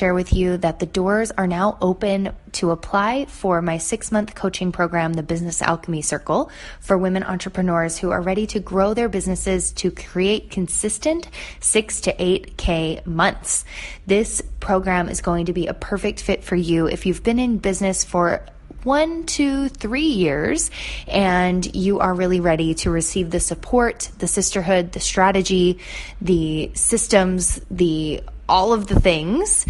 share with you that the doors are now open to apply for my 6-month coaching program, the Business Alchemy Circle, for women entrepreneurs who are ready to grow their businesses to create consistent 6 to 8K months. This program is going to be a perfect fit for you if you've been in business for 1 to 3 years and you are really ready to receive the support, the sisterhood, the strategy, the systems, all of the things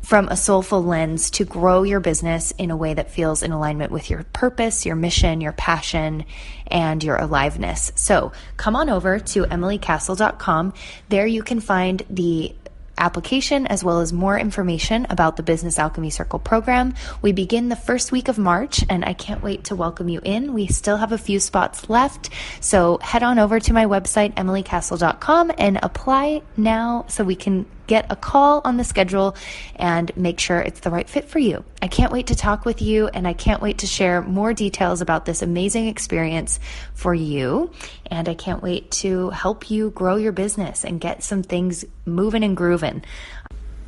from a soulful lens to grow your business in a way that feels in alignment with your purpose, your mission, your passion, and your aliveness. So come on over to emilycastle.com. There you can find the application as well as more information about the Business Alchemy Circle program. We begin the first week of March and I can't wait to welcome you in. We still have a few spots left, so head on over to my website, emilycastle.com, and apply now so we can get a call on the schedule and make sure it's the right fit for you. I can't wait to talk with you, and I can't wait to share more details about this amazing experience for you. And I can't wait to help you grow your business and get some things moving and grooving.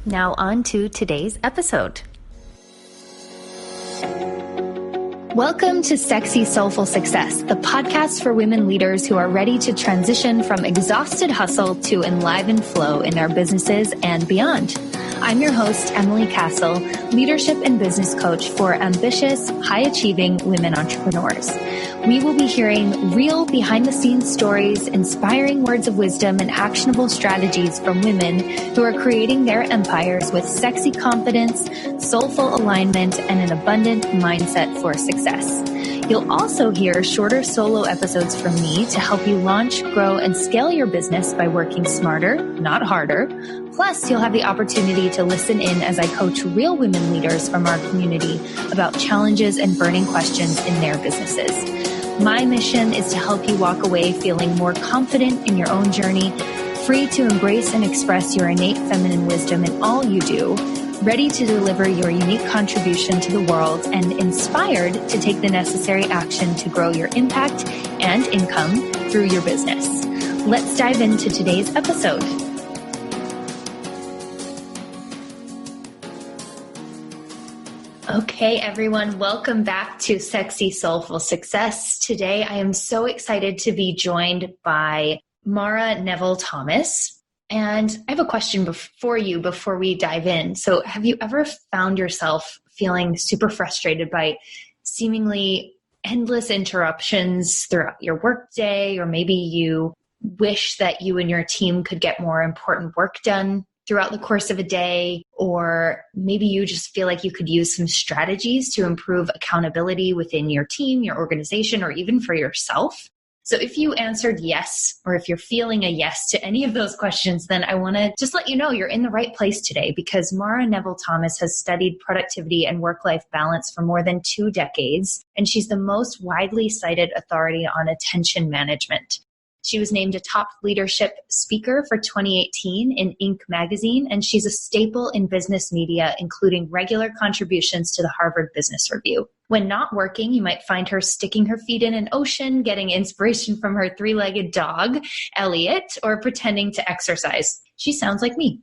Now on to today's episode. Welcome to Sexy Soulful Success, the podcast for women leaders who are ready to transition from exhausted hustle to enlivened flow in their businesses and beyond. I'm your host, Emily Castle, leadership and business coach for ambitious, high-achieving women entrepreneurs. We will be hearing real behind-the-scenes stories, inspiring words of wisdom, and actionable strategies from women who are creating their empires with sexy confidence, soulful alignment, and an abundant mindset for success. You'll also hear shorter solo episodes from me to help you launch, grow, and scale your business by working smarter, not harder. Plus, you'll have the opportunity to listen in as I coach real women leaders from our community about challenges and burning questions in their businesses. My mission is to help you walk away feeling more confident in your own journey, free to embrace and express your innate feminine wisdom in all you do, ready to deliver your unique contribution to the world, and inspired to take the necessary action to grow your impact and income through your business. Let's dive into today's episode. Okay, everyone, welcome back to Sexy Soulful Success. Today, I am so excited to be joined by Maura Nevel Thomas. And I have a question for you before we dive in. So have you ever found yourself feeling super frustrated by seemingly endless interruptions throughout your workday, or maybe you wish that you and your team could get more important work done throughout the course of a day, or maybe you just feel like you could use some strategies to improve accountability within your team, your organization, or even for yourself? So if you answered yes, or if you're feeling a yes to any of those questions, then I want to just let you know you're in the right place today, because Maura Nevel Thomas has studied productivity and work-life balance for more than 2 decades, and she's the most widely cited authority on attention management. She was named a top leadership speaker for 2018 in Inc. magazine, and she's a staple in business media, including regular contributions to the Harvard Business Review. When not working, you might find her sticking her feet in an ocean, getting inspiration from her 3-legged dog, Elliot, or pretending to exercise. She sounds like me.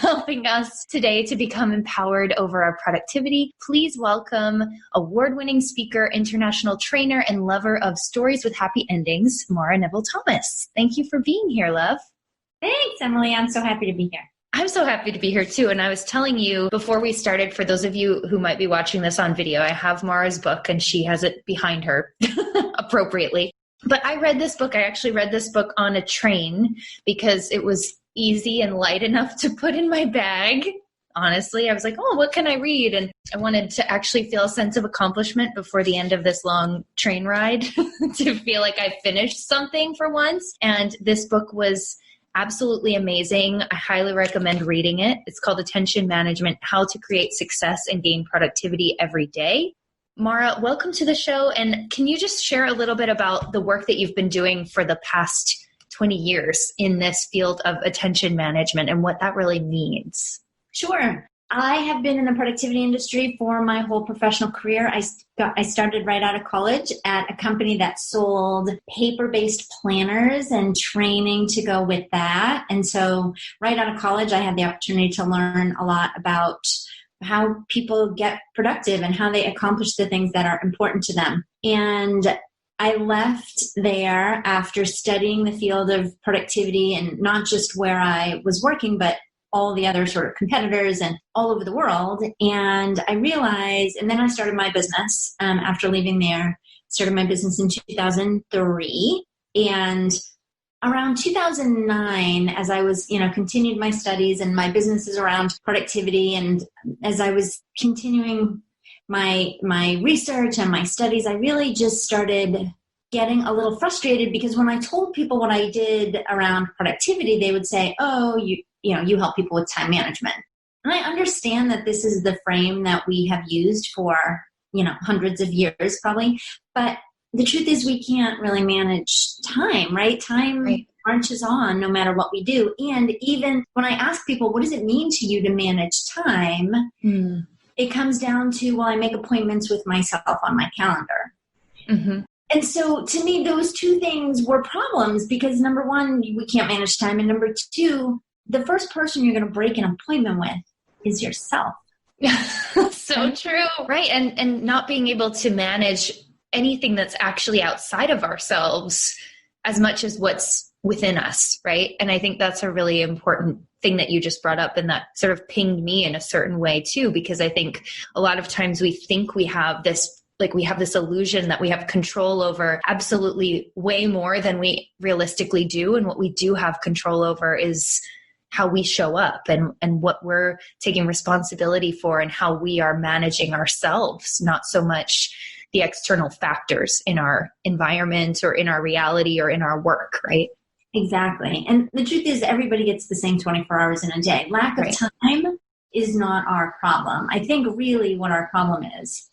Helping us today to become empowered over our productivity. Please welcome award-winning speaker, international trainer, and lover of stories with happy endings, Maura Nevel Thomas. Thank you for being here, love. Thanks, Emily. I'm so happy to be here. I'm so happy to be here too. And I was telling you before we started, for those of you who might be watching this on video, I have Maura's book and she has it behind her appropriately. But I read this book. I actually read this book on a train because it was easy and light enough to put in my bag. Honestly, I was like, oh, what can I read? And I wanted to actually feel a sense of accomplishment before the end of this long train ride to feel like I finished something for once. And this book was absolutely amazing. I highly recommend reading it. It's called Attention Management: How to Create Success and Gain Productivity Every Day. Maura, welcome to the show. And can you just share a little bit about the work that you've been doing for the past 20 years in this field of attention management and what that really means? Sure. I have been in the productivity industry for my whole professional career. I started right out of college at a company that sold paper-based planners and training to go with that. And so right out of college, I had the opportunity to learn a lot about how people get productive and how they accomplish the things that are important to them. And I left there after studying the field of productivity, and not just where I was working, but all the other sort of competitors and all over the world. And I realized, and then I started my business after leaving there, started my business in 2003. And around 2009, as I was, continued my studies and my businesses around productivity, and as I was continuing my research and my studies, I really just started getting a little frustrated, because when I told people what I did around productivity, they would say, oh, you help people with time management. And I understand that this is the frame that we have used for, hundreds of years probably. But the truth is we can't really manage time, right? Time marches on no matter what we do. And even when I ask people, what does it mean to you to manage time? It comes down to, well, I make appointments with myself on my calendar. Mm-hmm. And so to me, those two things were problems, because number one, we can't manage time. And number two, the first person you're going to break an appointment with is yourself. So true. Right. And not being able to manage anything that's actually outside of ourselves as much as what's within us. Right. And I think that's a really important thing that you just brought up, and that sort of pinged me in a certain way too, because I think a lot of times we think we have this illusion that we have control over absolutely way more than we realistically do. And what we do have control over is how we show up and what we're taking responsibility for, and how we are managing ourselves, not so much the external factors in our environment or in our reality or in our work, right? Exactly. And the truth is, everybody gets the same 24 hours in a day. Lack of time is not our problem. I think really what our problem is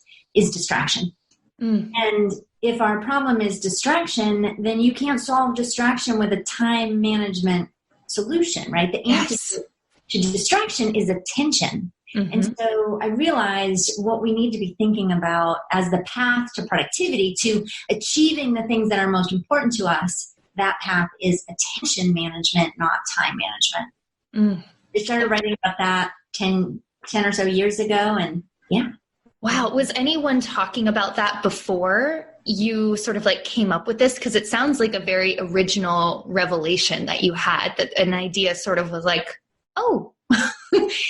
distraction. And if our problem is distraction, then you can't solve distraction with a time management solution, right? The answer to distraction is attention. Mm-hmm. And so I realized what we need to be thinking about as the path to productivity, to achieving the things that are most important to us, that path is attention management, not time management. I started writing about that 10 or so years ago, and Wow. Was anyone talking about that before you sort of came up with this? Because it sounds like a very original revelation that you had, that an idea sort of was like, oh,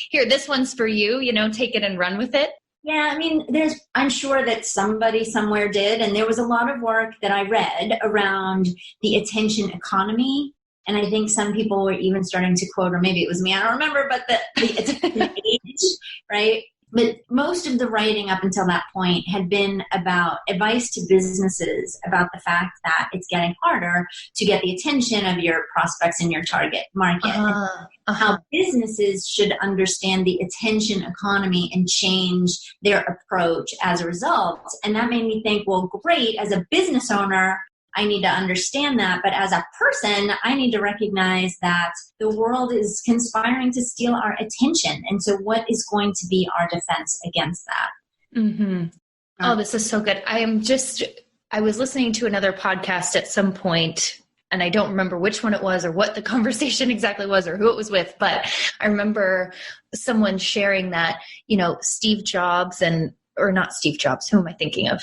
here, this one's for you, take it and run with it. Yeah. I mean, I'm sure that somebody somewhere did. And there was a lot of work that I read around the attention economy. And I think some people were even starting to quote, or maybe it was me, I don't remember, but the attention age, right? But most of the writing up until that point had been about advice to businesses about the fact that it's getting harder to get the attention of your prospects in your target market. How businesses should understand the attention economy and change their approach as a result. And that made me think, well, great, as a business owner, I need to understand that. But as a person, I need to recognize that the world is conspiring to steal our attention. And so what is going to be our defense against that? Mm-hmm. Oh, this is so good. I was listening to another podcast at some point, and I don't remember which one it was or what the conversation exactly was or who it was with, but I remember someone sharing that, Steve Jobs or not Steve Jobs, who am I thinking of?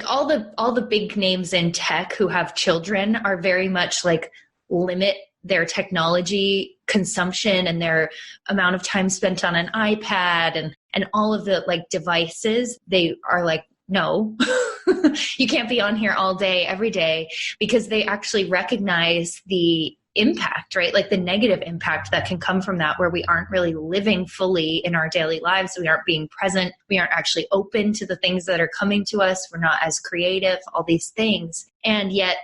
All the big names in tech who have children are very much limit their technology consumption and their amount of time spent on an iPad and all of the devices. They are no, you can't be on here all day, every day, because they actually recognize the impact, right? The negative impact that can come from that, where we aren't really living fully in our daily lives. We aren't being present. We aren't actually open to the things that are coming to us. We're not as creative, all these things. And yet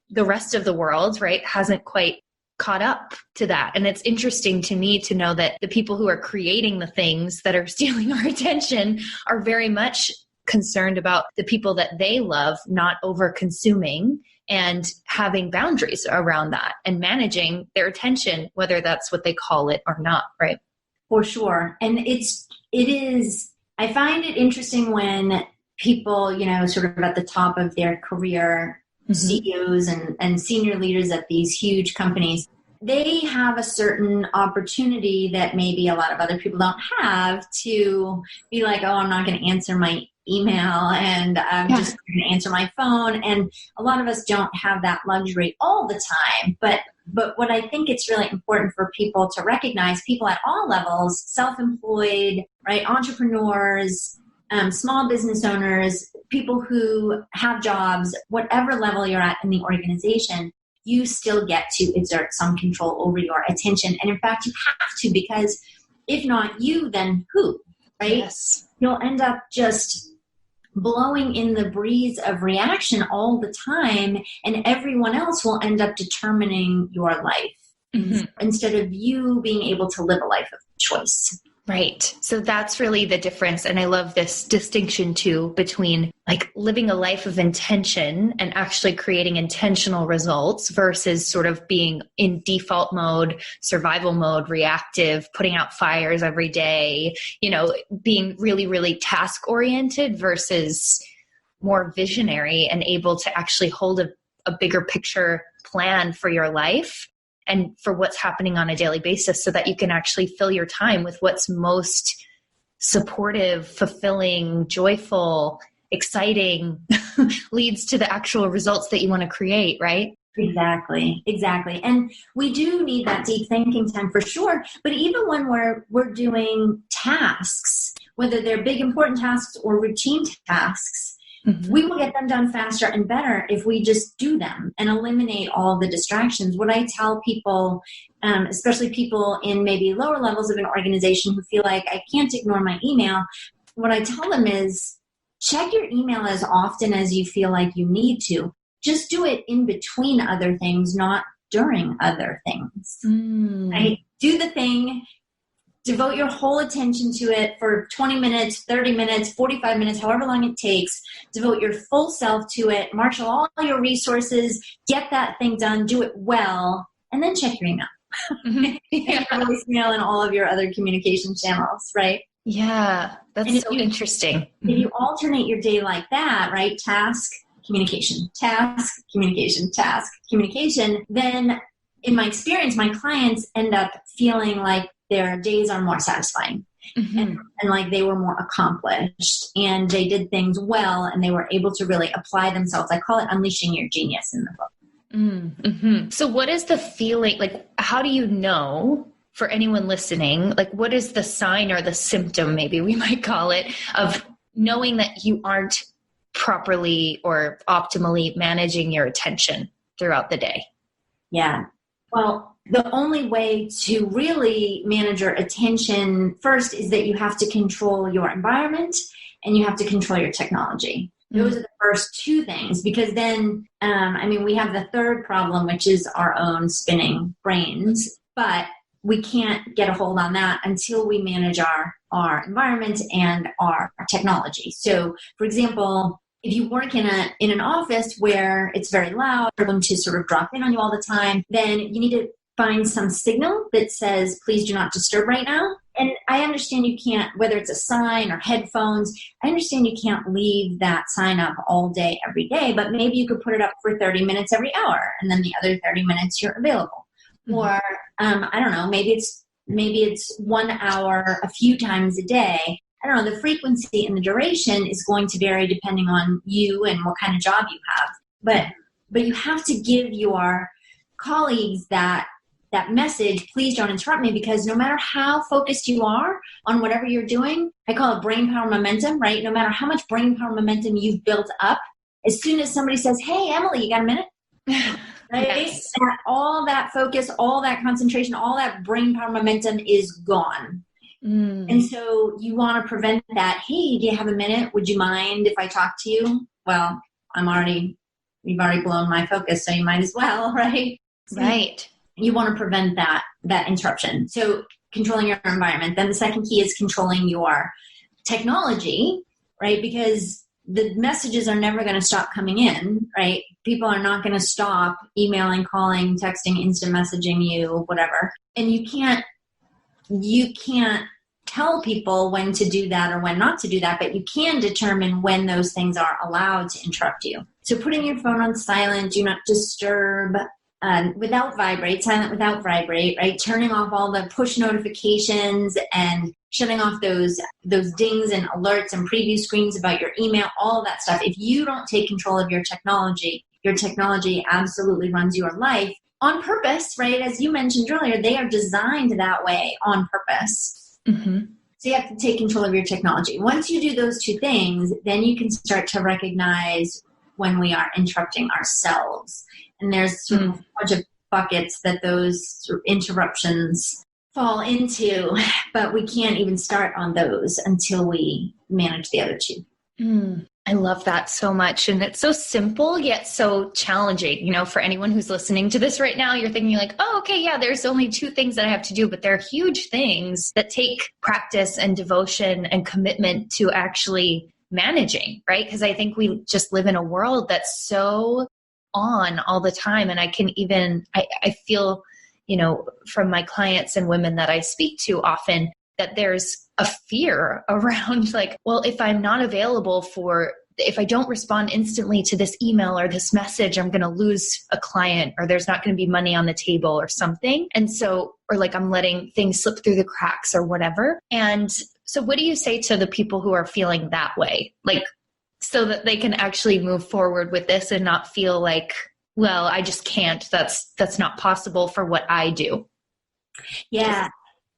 the rest of the world, right, hasn't quite caught up to that. And it's interesting to me to know that the people who are creating the things that are stealing our attention are very much concerned about the people that they love not over consuming and having boundaries around that and managing their attention, whether that's what they call it or not, right? For sure. And I find it interesting when people, sort of at the top of their career, CEOs and senior leaders at these huge companies, they have a certain opportunity that maybe a lot of other people don't have to be like, oh, I'm not going to answer my email and I'm just going to answer my phone. And a lot of us don't have that luxury all the time. But what I think it's really important for people to recognize, people at all levels, self-employed, right, entrepreneurs, small business owners, people who have jobs, whatever level you're at in the organization, you still get to exert some control over your attention. And in fact, you have to, because if not you, then who, right? Yes. You'll end up just blowing in the breeze of reaction all the time, and everyone else will end up determining your life instead of you being able to live a life of choice. Right. So that's really the difference. And I love this distinction too between like living a life of intention and actually creating intentional results versus sort of being in default mode, survival mode, reactive, putting out fires every day, being really, really task oriented versus more visionary and able to actually hold a bigger picture plan for your life and for what's happening on a daily basis so that you can actually fill your time with what's most supportive, fulfilling, joyful, exciting, leads to the actual results that you want to create, right? Exactly. And we do need that deep thinking time for sure. But even when we're doing tasks, whether they're big, important tasks or routine tasks, we will get them done faster and better if we just do them and eliminate all the distractions. What I tell people, especially people in maybe lower levels of an organization who feel like I can't ignore my email, what I tell them is check your email as often as you feel like you need to. Just do it in between other things, not during other things. Right? Do the thing. Devote your whole attention to it for 20 minutes, 30 minutes, 45 minutes, however long it takes. Devote your full self to it. Marshal all your resources. Get that thing done. Do it well. And then check your email. Your voicemail and all of your other communication channels, right? Yeah, that's so interesting. If you alternate your day like that, right? Task, communication, task, communication, task, communication. Then in my experience, my clients end up feeling like their days are more satisfying and like they were more accomplished and they did things well and they were able to really apply themselves. I call it unleashing your genius in the book. So what is the feeling, like how do you know, for anyone listening, like what is the sign or the symptom, maybe we might call it, of knowing that you aren't properly or optimally managing your attention throughout the day? Yeah. Well, the only way to really manage your attention first is that you have to control your environment and you have to control your technology. Those are the first two things, because then, we have the third problem, which is our own spinning brains, but we can't get a hold on that until we manage our environment and our technology. So, for example, if you work in an office where it's very loud, or going to sort of drop in on you all the time, then you need to find some signal that says, please do not disturb right now. And I understand you can't, whether it's a sign or headphones, I understand you can't leave that sign up all day, every day, but maybe you could put it up for 30 minutes every hour, and then the other 30 minutes you're available. Or, I don't know, maybe it's 1 hour a few times a day. I don't know, the frequency and the duration is going to vary depending on you and what kind of job you have. But you have to give your colleagues that message, please don't interrupt me, because no matter how focused you are on whatever you're doing, I call it brain power momentum, right? No matter how much brain power momentum you've built up, as soon as somebody says, hey, Emily, you got a minute? Right? Yes. All that focus, all that concentration, all that brain power momentum is gone. And so you want to prevent that. Hey, do you have a minute? Would you mind if I talk to you? Well, you've already blown my focus, so you might as well, right? Right. You want to prevent that interruption. So controlling your environment. Then the second key is controlling your technology, right? Because the messages are never going to stop coming in, right? People are not going to stop emailing, calling, texting, instant messaging you, whatever. And you can't you can't tell people when to do that or when not to do that, but you can determine when those things are allowed to interrupt you. So putting your phone on silent, do not disturb, without vibrate, silent without vibrate, right? Turning off all the push notifications and shutting off those dings and alerts and preview screens about your email, all that stuff. If you don't take control of your technology absolutely runs your life on purpose, right? As you mentioned earlier, they are designed that way on purpose. Mm-hmm. So you have to take control of your technology. Once you do those two things, then you can start to recognize when we are interrupting ourselves. And there's sort of a bunch of buckets that those sort of interruptions fall into, but we can't even start on those until we manage the other two. I love that so much. And it's so simple, yet so challenging. You know, for anyone who's listening to this right now, you're thinking like, oh, okay, yeah, there's only 2 things that I have to do, but they're huge things that take practice and devotion and commitment to actually managing, right? Because I think we just live in a world that's so on all the time. And I feel, you know, from my clients and women that I speak to often, that there's a fear around like, well, if I'm not available if I don't respond instantly to this email or this message, I'm going to lose a client, or there's not going to be money on the table or something. And so, or like I'm letting things slip through the cracks or whatever. And so what do you say to the people who are feeling that way? Like, so that they can actually move forward with this and not feel like, well, I just can't, that's not possible for what I do. Yeah.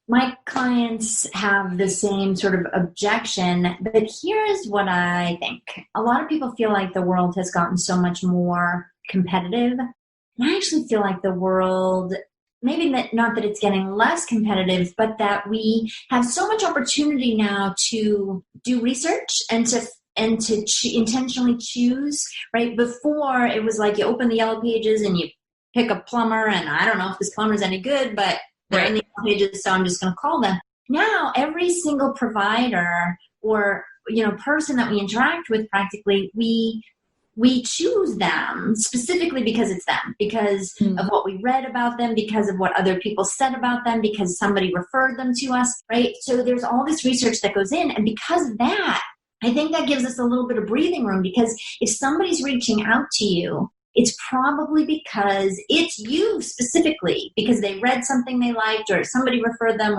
My clients have the same sort of objection, but here's what I think. A lot of people feel like the world has gotten so much more competitive. And I actually feel like the world, maybe not that it's getting less competitive, but that we have so much opportunity now to do research and to intentionally choose, right? Before it was like you open the yellow pages and you pick a plumber, and I don't know if this plumber's any good, but they're in the pages, so I'm just going to call them. Now, every single provider or, you know, person that we interact with, practically, we choose them specifically because it's them, because of what we read about them, because of what other people said about them, because somebody referred them to us, right? So there's all this research that goes in, and because of that, I think that gives us a little bit of breathing room, because if somebody's reaching out to you, it's probably because it's you specifically, because they read something they liked, or somebody referred them,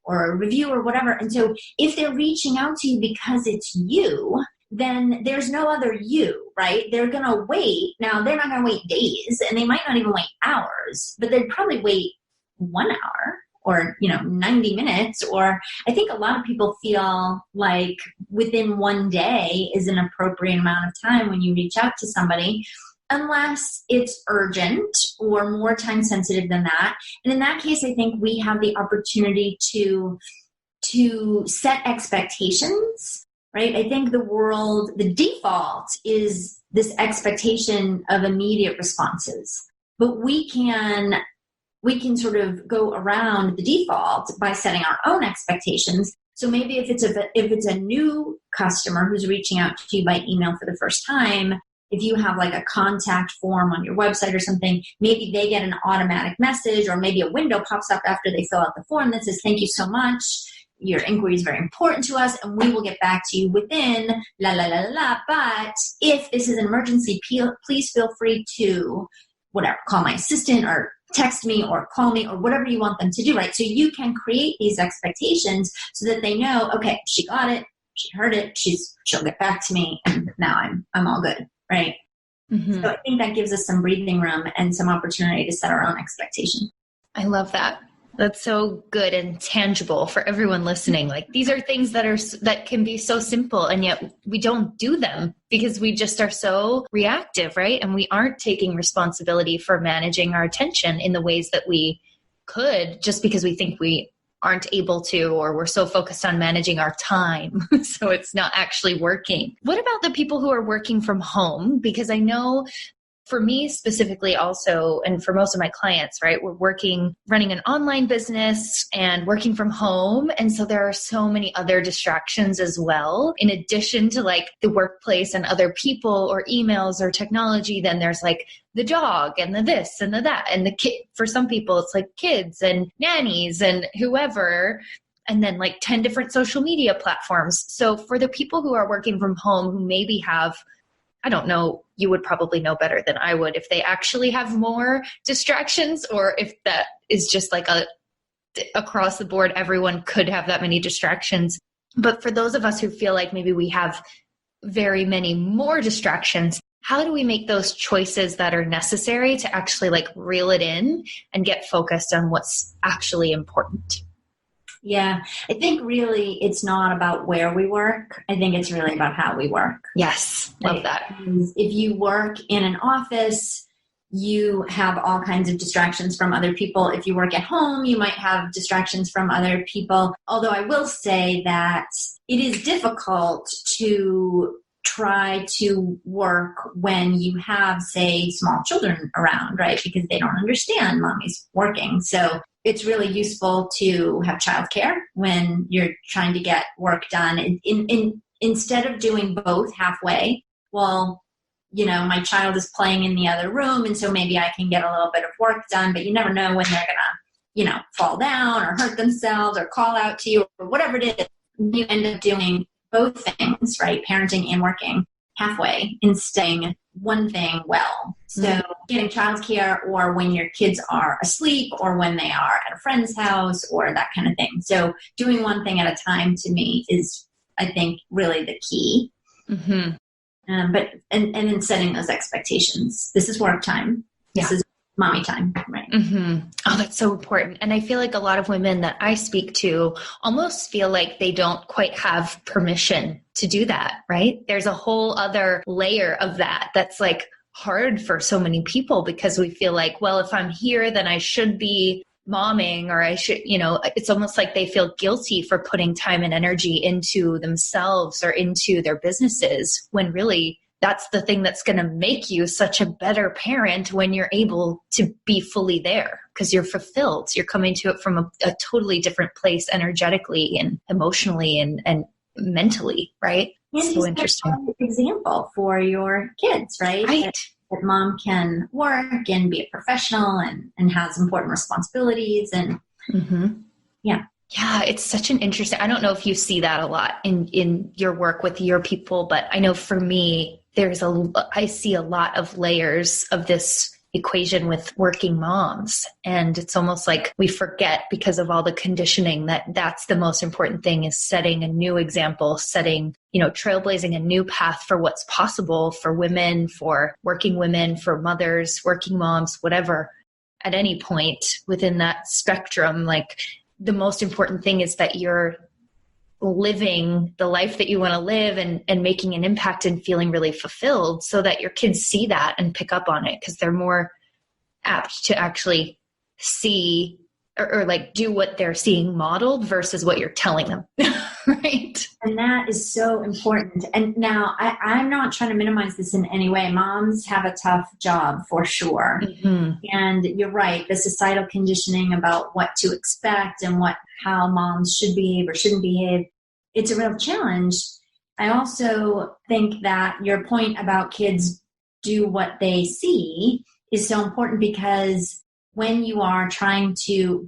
or a review or whatever. And so if they're reaching out to you because it's you, then there's no other you, right? They're going to wait. Now, they're not going to wait days, and they might not even wait hours, but they'd probably wait 1 hour or, 90 minutes. Or I think a lot of people feel like within 1 day is an appropriate amount of time when you reach out to somebody, unless it's urgent or more time sensitive than that. And in that case, I think we have the opportunity to set expectations, right? I think the default is this expectation of immediate responses, but we can sort of go around the default by setting our own expectations. So maybe if it's a new customer who's reaching out to you by email for the first time, if you have like a contact form on your website or something, maybe they get an automatic message, or maybe a window pops up after they fill out the form that says, "Thank you so much. Your inquiry is very important to us, and we will get back to you within la la la la la. But if this is an emergency, please feel free to whatever, call my assistant or text me or call me," or whatever you want them to do, right? So you can create these expectations so that they know, okay, she got it, she heard it, she'll get back to me, and now I'm all good. Right. Mm-hmm. So I think that gives us some breathing room and some opportunity to set our own expectation. I love that. That's so good and tangible for everyone listening. Like, these are things that can be so simple, and yet we don't do them because we just are so reactive, right? And we aren't taking responsibility for managing our attention in the ways that we could, just because we think we aren't able to, or we're so focused on managing our time. So it's not actually working. What about the people who are working from home? Because I know for me specifically also, and for most of my clients, right, we're running an online business and working from home. And so there are so many other distractions as well. In addition to like the workplace and other people or emails or technology, then there's like the dog and the this and the that. And the kid, for some people, it's like kids and nannies and whoever. And then like 10 different social media platforms. So for the people who are working from home who maybe have, I don't know, you would probably know better than I would if they actually have more distractions, or if that is just like across the board, everyone could have that many distractions. But for those of us who feel like maybe we have very many more distractions, how do we make those choices that are necessary to actually like reel it in and get focused on what's actually important? Yeah, I think really it's not about where we work. I think it's really about how we work. Yes, love that. If you work in an office, you have all kinds of distractions from other people. If you work at home, you might have distractions from other people. Although I will say that it is difficult to try to work when you have, say, small children around, right? Because they don't understand mommy's working. So it's really useful to have childcare when you're trying to get work done. Instead of doing both halfway, well, you know, my child is playing in the other room, and so maybe I can get a little bit of work done, but you never know when they're going to, you know, fall down or hurt themselves or call out to you or whatever it is. You end up doing both things, right? Parenting and working halfway and staying one thing well. So getting childcare, or when your kids are asleep, or when they are at a friend's house, or that kind of thing. So doing one thing at a time, to me, is, I think, really the key. Mm-hmm. But then setting those expectations. This is work time. This is mommy time, right? Mm-hmm. Oh, that's so important. And I feel like a lot of women that I speak to almost feel like they don't quite have permission to do that, right? There's a whole other layer of that that's like hard for so many people, because we feel like, well, if I'm here, then I should be momming, or I should, you know, it's almost like they feel guilty for putting time and energy into themselves or into their businesses, when really that's the thing that's going to make you such a better parent, when you're able to be fully there, because you're fulfilled. You're coming to it from a totally different place energetically and emotionally and mentally, right? And so interesting. An example for your kids, right? That mom can work and be a professional and has important responsibilities and Yeah, it's such an interesting, I don't know if you see that a lot in your work with your people, but I know for me, I see a lot of layers of this equation with working moms. And it's almost like we forget, because of all the conditioning, that that's the most important thing, is setting a new example, trailblazing a new path for what's possible for women, for working women, for mothers, working moms, whatever, at any point within that spectrum. Like, the most important thing is that you're living the life that you want to live and making an impact and feeling really fulfilled, so that your kids see that and pick up on it, because they're more apt to actually see or like do what they're seeing modeled versus what you're telling them. Right. And that is so important. And now I'm not trying to minimize this in any way. Moms have a tough job for sure. Mm-hmm. And you're right. The societal conditioning about what to expect and how moms should behave or shouldn't behave, it's a real challenge. I also think that your point about kids do what they see is so important, because when you are trying to,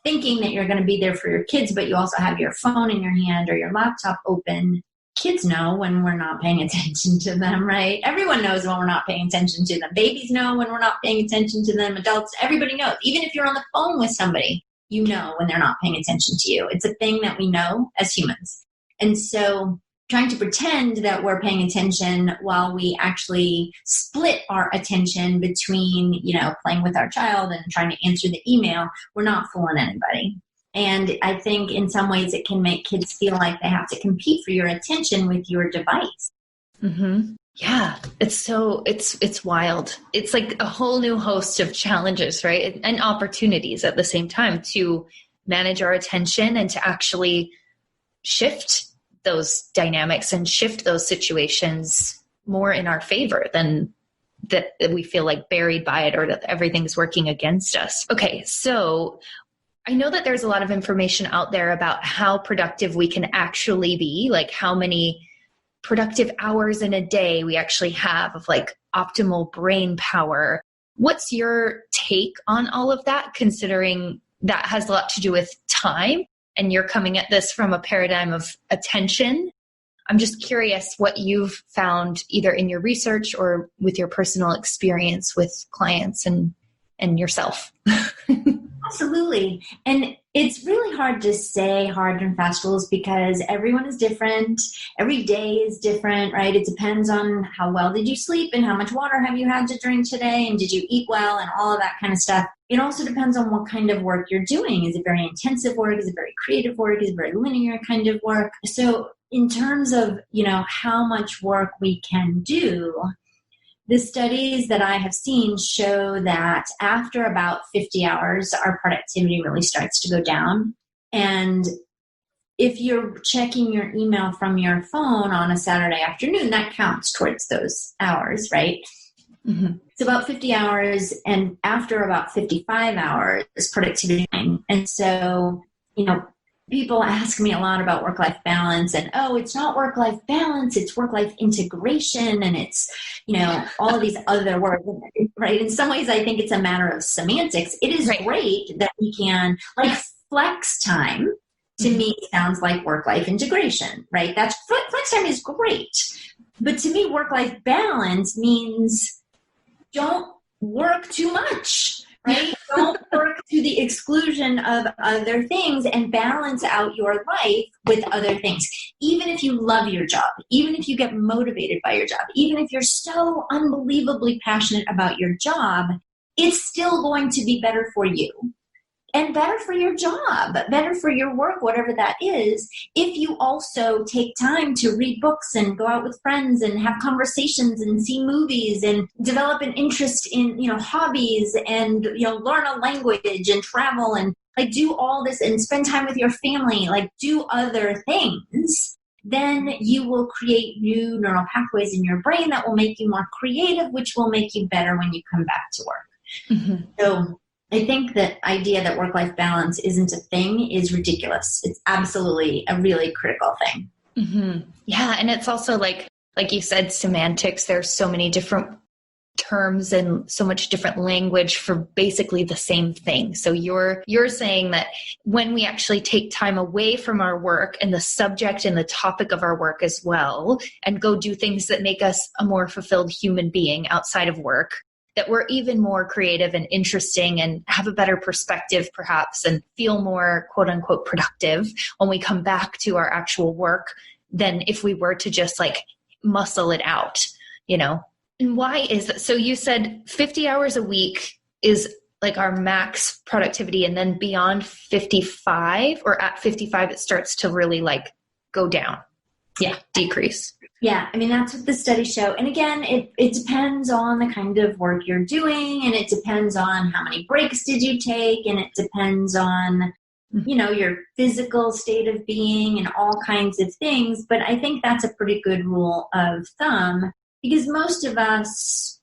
thinking that you're going to be there for your kids, but you also have your phone in your hand or your laptop open, kids know when we're not paying attention to them, right? Everyone knows when we're not paying attention to them. Babies know when we're not paying attention to them. Adults, everybody knows. Even if you're on the phone with somebody, you know when they're not paying attention to you. It's a thing that we know as humans. And so trying to pretend that we're paying attention while we actually split our attention between, playing with our child and trying to answer the email, we're not fooling anybody. And I think in some ways it can make kids feel like they have to compete for your attention with your device. Mm-hmm. Yeah, it's wild. It's like a whole new host of challenges, right? And opportunities at the same time to manage our attention and to actually shift those dynamics and shift those situations more in our favor than that we feel like buried by it or that everything's working against us. Okay, so I know that there's a lot of information out there about how productive we can actually be, like how many productive hours in a day we actually have of like optimal brain power. What's your take on all of that, considering that has a lot to do with time and you're coming at this from a paradigm of attention? I'm just curious what you've found either in your research or with your personal experience with clients and yourself. Absolutely. And it's really hard to say hard and fast rules because everyone is different. Every day is different, right? It depends on how well did you sleep and how much water have you had to drink today and did you eat well and all of that kind of stuff. It also depends on what kind of work you're doing. Is it very intensive work? Is it very creative work? Is it very linear kind of work? So in terms of, how much work we can do, the studies that I have seen show that after about 50 hours, our productivity really starts to go down. And if you're checking your email from your phone on a Saturday afternoon, that counts towards those hours, right? Mm-hmm. It's about 50 hours, and after about 55 hours, productivity. And so, people ask me a lot about work-life balance and, it's not work-life balance, it's work-life integration, and it's, all of these other words, right? In some ways, I think it's a matter of semantics. It is great that we can, like flex time, to me, sounds like work-life integration, right? Flex time is great. But to me, work-life balance means don't work too much. Right? Don't work to the exclusion of other things and balance out your life with other things. Even if you love your job, even if you get motivated by your job, even if you're so unbelievably passionate about your job, it's still going to be better for you and better for your job, better for your work, whatever that is, if you also take time to read books and go out with friends and have conversations and see movies and develop an interest in, hobbies and, learn a language and travel and like do all this and spend time with your family, like do other things, then you will create new neural pathways in your brain that will make you more creative, which will make you better when you come back to work. Mm-hmm. So I think that idea that work-life balance isn't a thing is ridiculous. It's absolutely a really critical thing. Mm-hmm. Yeah. And it's also like you said, semantics. There's so many different terms and so much different language for basically the same thing. So you're saying that when we actually take time away from our work and the subject and the topic of our work as well, and go do things that make us a more fulfilled human being outside of work, that we're even more creative and interesting and have a better perspective perhaps and feel more quote unquote productive when we come back to our actual work than if we were to just like muscle it out, And why is that? So you said 50 hours a week is like our max productivity, and then beyond 55 or at 55, it starts to really like go down. Yeah. Decrease. Yeah, that's what the studies show. And again, it depends on the kind of work you're doing, and it depends on how many breaks did you take, and it depends on, your physical state of being and all kinds of things. But I think that's a pretty good rule of thumb because most of us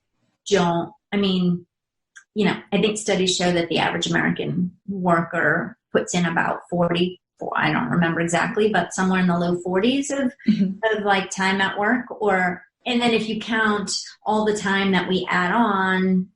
don't. I think studies show that the average American worker puts in about 40, I don't remember exactly, but somewhere in the low 40s of like time at work. And then if you count all the time that we add on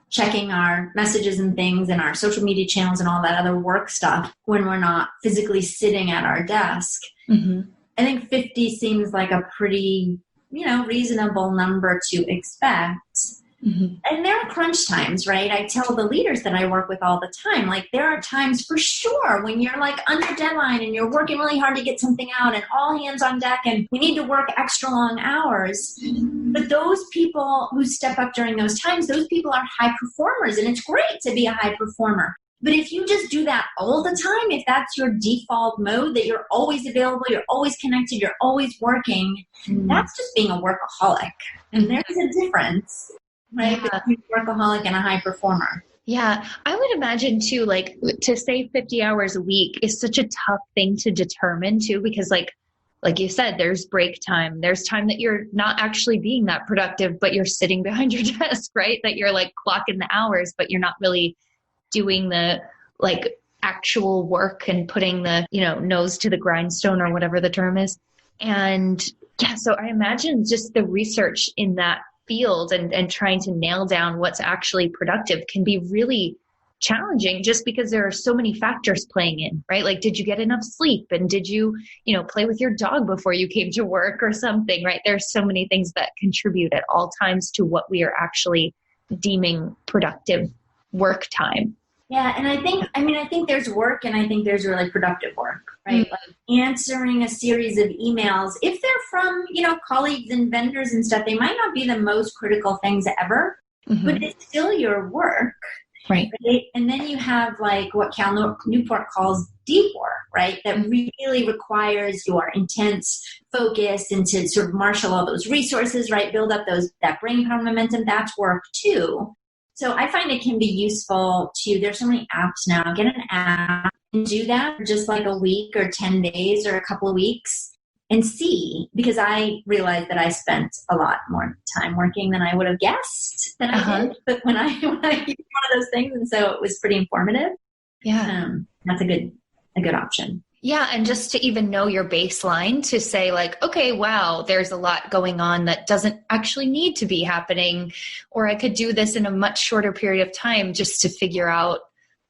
checking our messages and things and our social media channels and all that other work stuff when we're not physically sitting at our desk, I think 50 seems like a pretty, reasonable number to expect. And there are crunch times, right? I tell the leaders that I work with all the time, like there are times for sure when you're like under deadline and you're working really hard to get something out and all hands on deck and we need to work extra long hours. But those people who step up during those times, those people are high performers, and it's great to be a high performer. But if you just do that all the time, if that's your default mode, that you're always available, you're always connected, you're always working, that's just being a workaholic. And there's a difference. Right? Yeah. Between a workaholic and a high performer. Yeah. I would imagine too, like to say 50 hours a week is such a tough thing to determine too, because like like you said, there's break time. There's time that you're not actually being that productive, but you're sitting behind your desk, right? That you're like clocking the hours, but you're not really doing the like actual work and putting the, nose to the grindstone or whatever the term is. And yeah, so I imagine just the research in that field and trying to nail down what's actually productive can be really challenging just because there are so many factors playing in, right? Like, did you get enough sleep? And did you, play with your dog before you came to work or something, right? There's so many things that contribute at all times to what we are actually deeming productive work time. Yeah. And I think there's work and I think there's really productive work, right? Mm-hmm. Like answering a series of emails, if they're from, colleagues and vendors and stuff, they might not be the most critical things ever, but it's still your work. Right. And then you have like what Cal Newport calls deep work, right? That really requires your intense focus and to sort of marshal all those resources, right? Build up that brain power momentum. That's work too. So I find it can be useful there's so many apps now. Get an app and do that for just like a week or 10 days or a couple of weeks and see, because I realized that I spent a lot more time working than I would have guessed that I did. But when I used one of those things, and so it was pretty informative. Yeah. That's a good option. Yeah. And just to even know your baseline to say like, okay, wow, there's a lot going on that doesn't actually need to be happening, or I could do this in a much shorter period of time just to figure out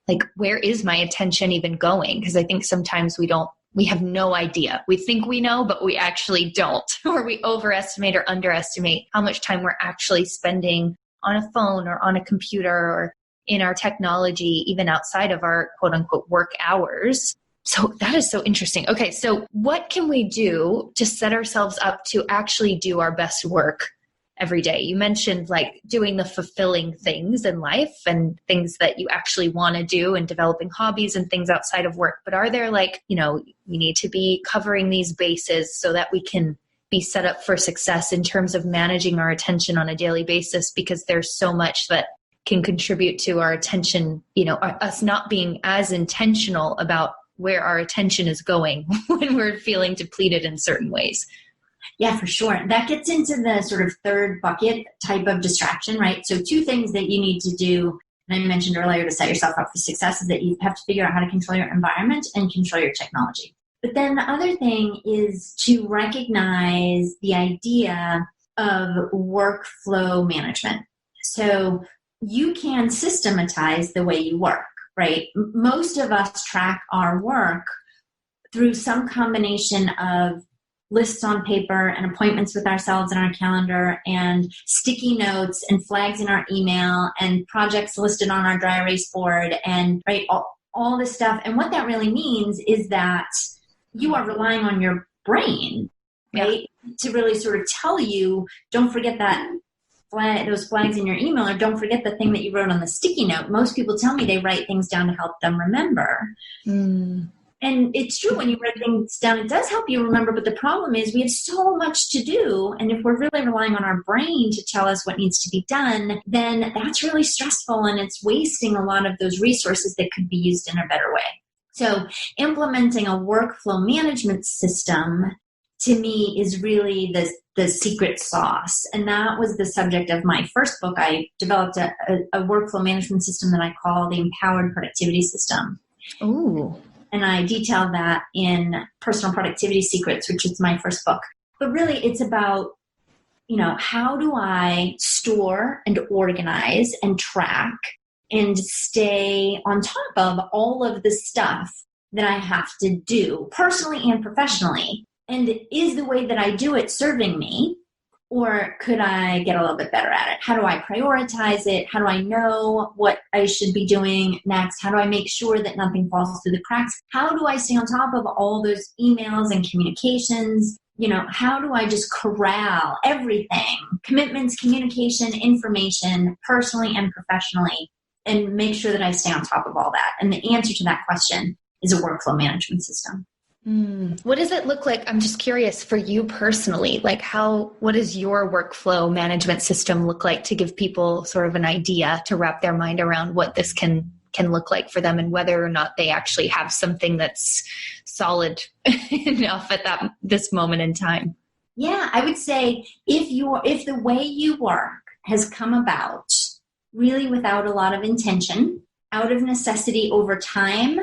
like, where is my attention even going? Because I think sometimes we have no idea. We think we know, but we actually don't, or we overestimate or underestimate how much time we're actually spending on a phone or on a computer or in our technology, even outside of our quote unquote work hours. So that is so interesting. Okay. So what can we do to set ourselves up to actually do our best work every day? You mentioned like doing the fulfilling things in life and things that you actually want to do and developing hobbies and things outside of work. But are there like, we need to be covering these bases so that we can be set up for success in terms of managing our attention on a daily basis, because there's so much that can contribute to our attention, us not being as intentional about where our attention is going when we're feeling depleted in certain ways. Yeah, for sure. That gets into the sort of third bucket type of distraction, right? So two things that you need to do, and I mentioned earlier to set yourself up for success, is that you have to figure out how to control your environment and control your technology. But then the other thing is to recognize the idea of workflow management. So you can systematize the way you work, right? Most of us track our work through some combination of lists on paper and appointments with ourselves in our calendar and sticky notes and flags in our email and projects listed on our dry erase board and right all this stuff. And what that really means is that you are relying on your brain, right? Yeah. To really sort of tell you, don't forget that those flags in your email, or don't forget the thing that you wrote on the sticky note. Most people tell me they write things down to help them remember. And it's true, when you write things down, it does help you remember. But the problem is we have so much to do. And if we're really relying on our brain to tell us what needs to be done, then that's really stressful. And it's wasting a lot of those resources that could be used in a better way. So implementing a workflow management system, to me, is really the secret sauce. And that was the subject of my first book. I developed a workflow management system that I call the Empowered Productivity System. Ooh. And I detailed that in Personal Productivity Secrets, which is my first book. But really, it's about, how do I store and organize and track and stay on top of all of the stuff that I have to do personally and professionally? And is the way that I do it serving me? Or could I get a little bit better at it? How do I prioritize it? How do I know what I should be doing next? How do I make sure that nothing falls through the cracks? How do I stay on top of all those emails and communications? How do I just corral everything? Commitments, communication, information, personally and professionally, and make sure that I stay on top of all that? And the answer to that question is a workflow management system. What does it look like? I'm just curious for you personally, like what does your workflow management system look like to give people sort of an idea to wrap their mind around what this can can look like for them, and whether or not they actually have something that's solid enough at this moment in time. Yeah, I would say if the way you work has come about really without a lot of intention, out of necessity over time,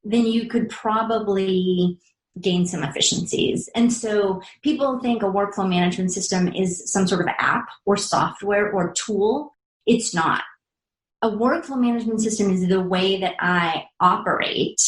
then you could probably gain some efficiencies. And so people think a workflow management system is some sort of app or software or tool. It's not. A workflow management system is the way that I operate.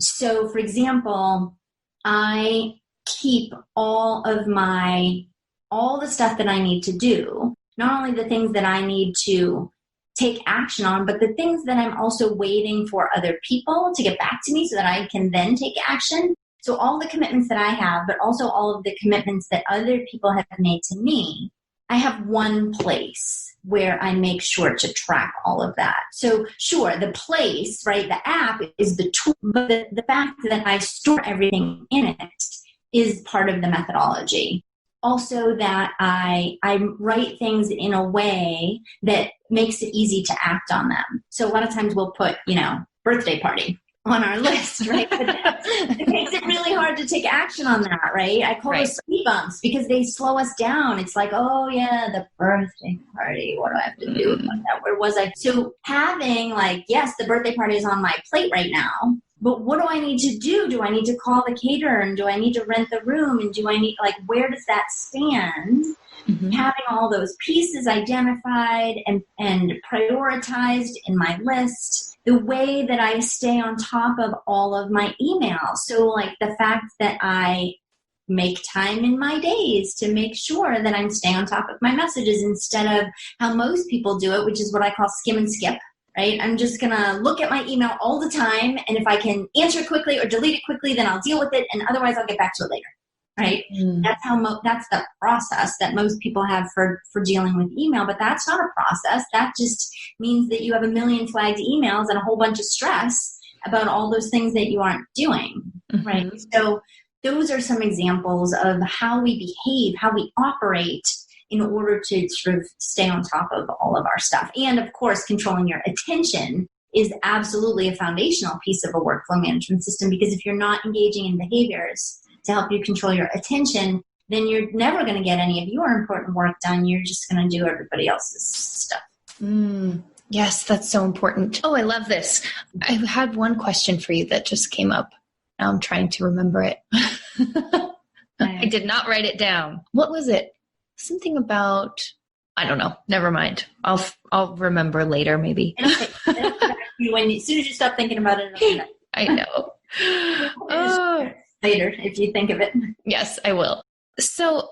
So, for example, I keep all the stuff that I need to do, not only the things that I need to take action on, but the things that I'm also waiting for other people to get back to me so that I can then take action. So all the commitments that I have, but also all of the commitments that other people have made to me, I have one place where I make sure to track all of that. So sure, the place, right, the app is the tool, but the fact that I store everything in it is part of the methodology. Also that I write things in a way that makes it easy to act on them. So a lot of times we'll put, birthday party on our list, right? But it makes it really hard to take action on that, right? I call those speed bumps because they slow us down. It's like, oh yeah, the birthday party. What do I have to do about that? Where was I? So having yes, the birthday party is on my plate right now, but what do I need to do? Do I need to call the caterer, and do I need to rent the room? And do I need, where does that stand? Mm-hmm. Having all those pieces identified and prioritized in my list, the way that I stay on top of all of my emails. So the fact that I make time in my days to make sure that I'm staying on top of my messages instead of how most people do it, which is what I call skim and skip, right? I'm just going to look at my email all the time. And if I can answer quickly or delete it quickly, then I'll deal with it. And otherwise I'll get back to it later. Right? That's the process that most people have for dealing with email, but that's not a process. That just means that you have a million flagged emails and a whole bunch of stress about all those things that you aren't doing, right? So those are some examples of how we behave, how we operate in order to sort of stay on top of all of our stuff. And of course, controlling your attention is absolutely a foundational piece of a workflow management system, because if you're not engaging in behaviors to help you control your attention, then you're never going to get any of your important work done. You're just going to do everybody else's stuff. Yes, that's so important. Oh, I love this. I had one question for you that just came up. Now I'm trying to remember it. I did not write it down. What was it? Something about, I don't know. Never mind. I'll remember later, maybe. As soon as you stop thinking about it. I know. Later, if you think of it. Yes, I will. So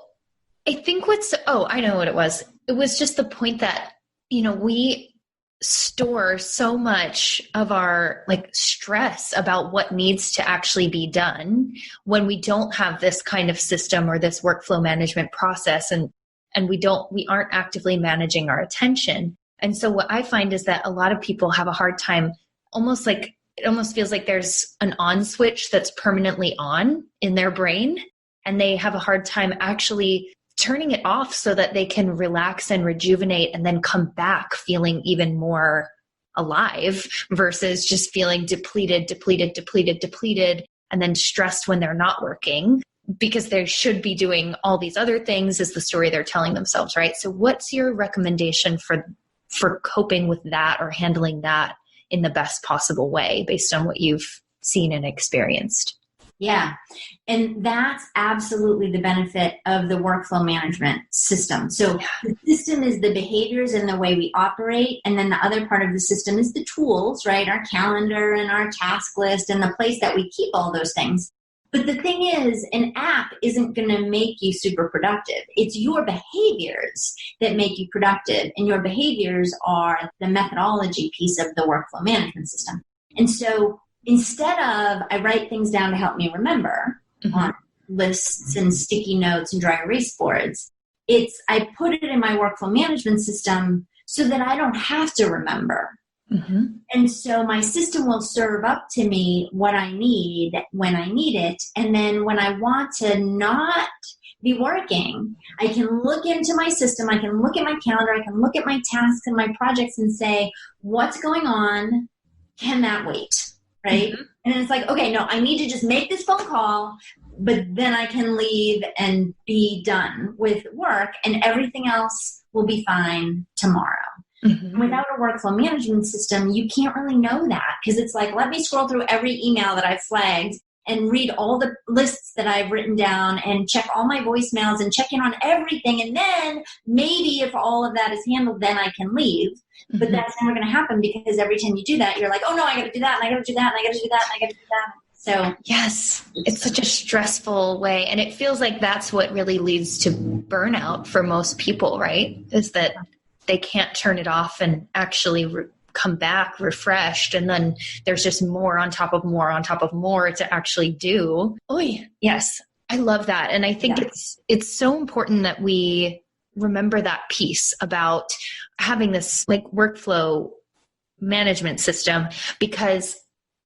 I think I know what it was. It was just the point that, we store so much of our stress about what needs to actually be done when we don't have this kind of system or this workflow management process, and we aren't actively managing our attention. And so what I find is that a lot of people have a hard time, it almost feels like there's an on switch that's permanently on in their brain, and they have a hard time actually turning it off so that they can relax and rejuvenate and then come back feeling even more alive versus just feeling depleted, and then stressed when they're not working because they should be doing all these other things is the story they're telling themselves, right? So what's your recommendation for coping with that or handling that in the best possible way based on what you've seen and experienced? Yeah. And that's absolutely the benefit of the workflow management system. So the system is the behaviors and the way we operate. And then the other part of the system is the tools, right? Our calendar and our task list and the place that we keep all those things. But the thing is, an app isn't going to make you super productive. It's your behaviors that make you productive. And your behaviors are the methodology piece of the workflow management system. And so instead of I write things down to help me remember on lists and sticky notes and dry erase boards, I put it in my workflow management system so that I don't have to remember. And so my system will serve up to me what I need when I need it. And then when I want to not be working, I can look into my system, I can look at my calendar, I can look at my tasks and my projects and say, what's going on? can that wait? Right. Mm-hmm. And it's like, okay, no, I need to just make this phone call, but then I can leave and be done with work and everything else will be fine tomorrow. Mm-hmm. Without a workflow management system, you can't really know that because it's like, let me scroll through every email that I've flagged and read all the lists that I've written down and check all my voicemails and check in on everything. And then maybe if all of that is handled, then I can leave. Mm-hmm. But that's never going to happen because every time you do that, you're like, oh no, I got to do that. And I got to do that. And I got to do that. And I got to do that. So yes, it's such a stressful way. And it feels like that's what really leads to burnout for most people, right? Is that they can't turn it off and actually come back refreshed. And then there's just more on top of more on top of more to actually do. Oy, yes, I love that. And I think it's so important that we remember that piece about having this like workflow management system, because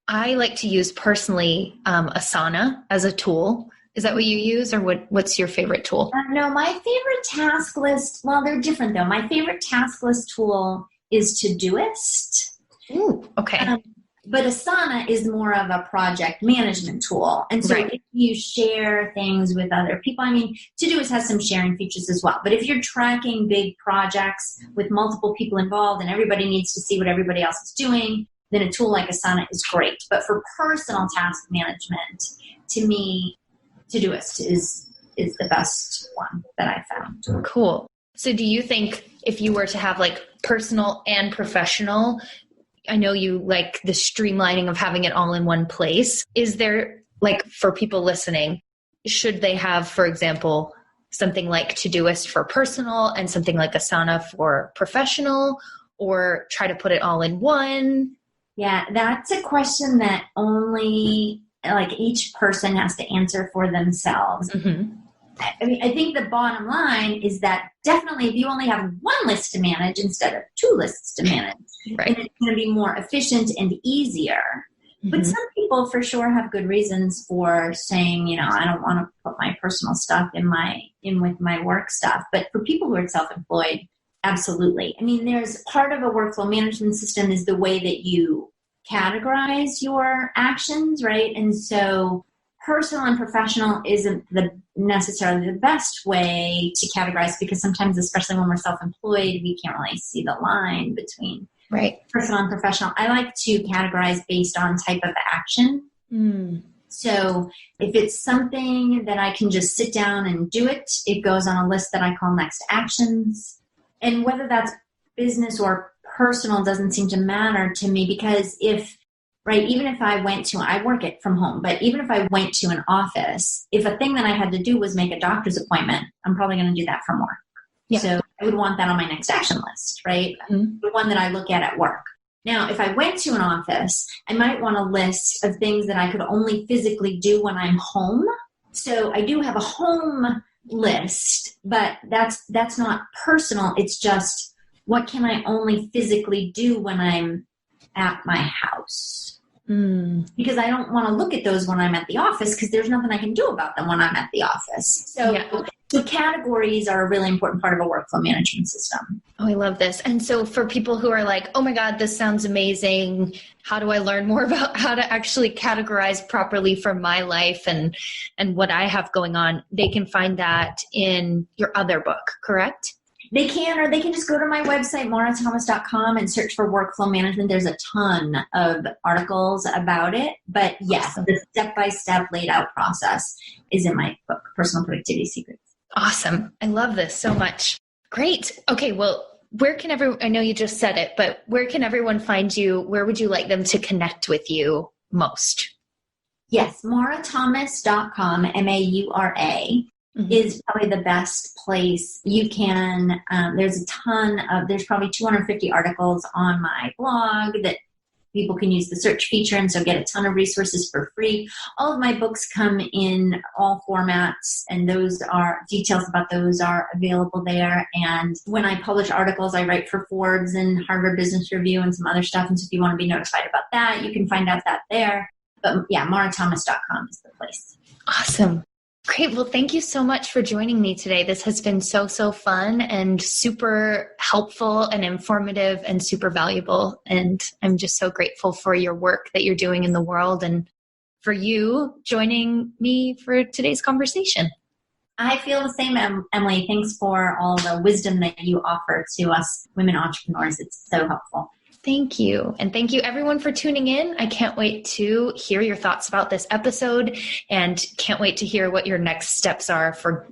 I like to use personally Asana as a tool. Is that what you use, or what's your favorite tool? No, my favorite task list, well, they're different though. My favorite task list tool is Todoist. Ooh, okay. But Asana is more of a project management tool. And so if you share things with other people, I mean, Todoist has some sharing features as well. But if you're tracking big projects with multiple people involved and everybody needs to see what everybody else is doing, then a tool like Asana is great. But for personal task management, to me, Todoist is the best one that I found. Cool. So do you think if you were to have like personal and professional, I know you like the streamlining of having it all in one place. Is there, like, for people listening, should they have, for example, something like Todoist for personal and something like Asana for professional, or try to put it all in one? Yeah, that's a question that only like each person has to answer for themselves. Mm-hmm. I mean, I think the bottom line is that definitely if you only have one list to manage instead of two lists to manage, then it's going to be more efficient and easier. Mm-hmm. But some people for sure have good reasons for saying, you know, I don't want to put my personal stuff in with my work stuff. But for people who are self-employed, absolutely. I mean, there's part of a workflow management system is the way that you categorize your actions, right? And so personal and professional isn't necessarily the best way to categorize, because sometimes, especially when we're self-employed, we can't really see the line between personal and professional. I like to categorize based on type of action. Mm. So if it's something that I can just sit down and do it, it goes on a list that I call next actions. And whether that's business or personal doesn't seem to matter to me, because even if I went to, I work it from home, but even if I went to an office, if a thing that I had to do was make a doctor's appointment, I'm probably going to do that from work. Yeah. So I would want that on my next action list, right? Mm-hmm. The one that I look at work. Now, if I went to an office, I might want a list of things that I could only physically do when I'm home. So I do have a home list, but that's not personal. It's just, what can I only physically do when I'm at my house? Mm. Because I don't want to look at those when I'm at the office, because there's nothing I can do about them when I'm at the office. So categories are a really important part of a workflow management system. Oh, I love this. And so for people who are like, oh my God, this sounds amazing. How do I learn more about how to actually categorize properly for my life and what I have going on? They can find that in your other book, correct? They can, or they can just go to my website, maurathomas.com, and search for workflow management. There's a ton of articles about it. But yes, the step-by-step laid out process is in my book, Personal Productivity Secrets. Awesome. I love this so much. Great. Okay, well, where can I know you just said it, but where can everyone find you? Where would you like them to connect with you most? Yes, maurathomas.com, MAURA. Mm-hmm. is probably the best place. You can, there's probably 250 articles on my blog that people can use the search feature, and so get a ton of resources for free. All of my books come in all formats, and details about those are available there. And when I publish articles, I write for Forbes and Harvard Business Review and some other stuff. And so if you want to be notified about that, you can find out that there. But yeah, maurathomas.com is the place. Awesome. Great. Well, thank you so much for joining me today. This has been so fun and super helpful and informative and super valuable. And I'm just so grateful for your work that you're doing in the world and for you joining me for today's conversation. I feel the same, Emily. Thanks for all the wisdom that you offer to us women entrepreneurs. It's so helpful. Thank you. And thank you everyone for tuning in. I can't wait to hear your thoughts about this episode and can't wait to hear what your next steps are for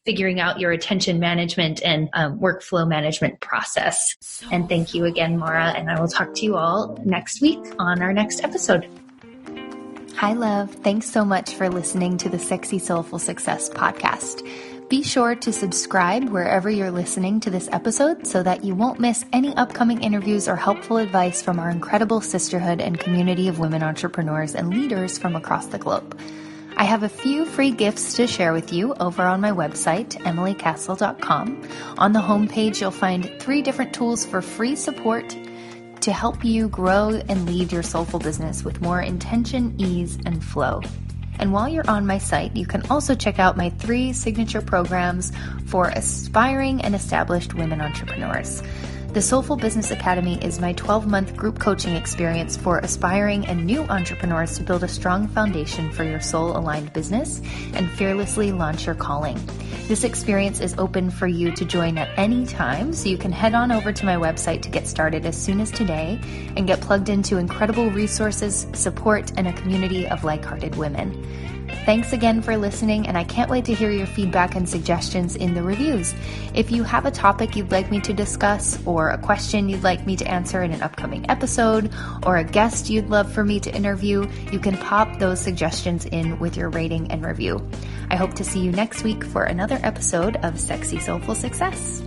figuring out your attention management and workflow management process. And thank you again, Maura, and I will talk to you all next week on our next episode. Hi, love. Thanks so much for listening to the Sexy Soulful Success podcast. Be sure to subscribe wherever you're listening to this episode so that you won't miss any upcoming interviews or helpful advice from our incredible sisterhood and community of women entrepreneurs and leaders from across the globe. I have a few free gifts to share with you over on my website, emilycastle.com. On the homepage, you'll find 3 different tools for free support to help you grow and lead your soulful business with more intention, ease, and flow. And while you're on my site, you can also check out my 3 signature programs for aspiring and established women entrepreneurs. The Soulful Business Academy is my 12-month group coaching experience for aspiring and new entrepreneurs to build a strong foundation for your soul-aligned business and fearlessly launch your calling. This experience is open for you to join at any time, so you can head on over to my website to get started as soon as today and get plugged into incredible resources, support, and a community of like-hearted women. Thanks again for listening, and I can't wait to hear your feedback and suggestions in the reviews. If you have a topic you'd like me to discuss, or a question you'd like me to answer in an upcoming episode, or a guest you'd love for me to interview, you can pop those suggestions in with your rating and review. I hope to see you next week for another episode of Sexy Soulful Success.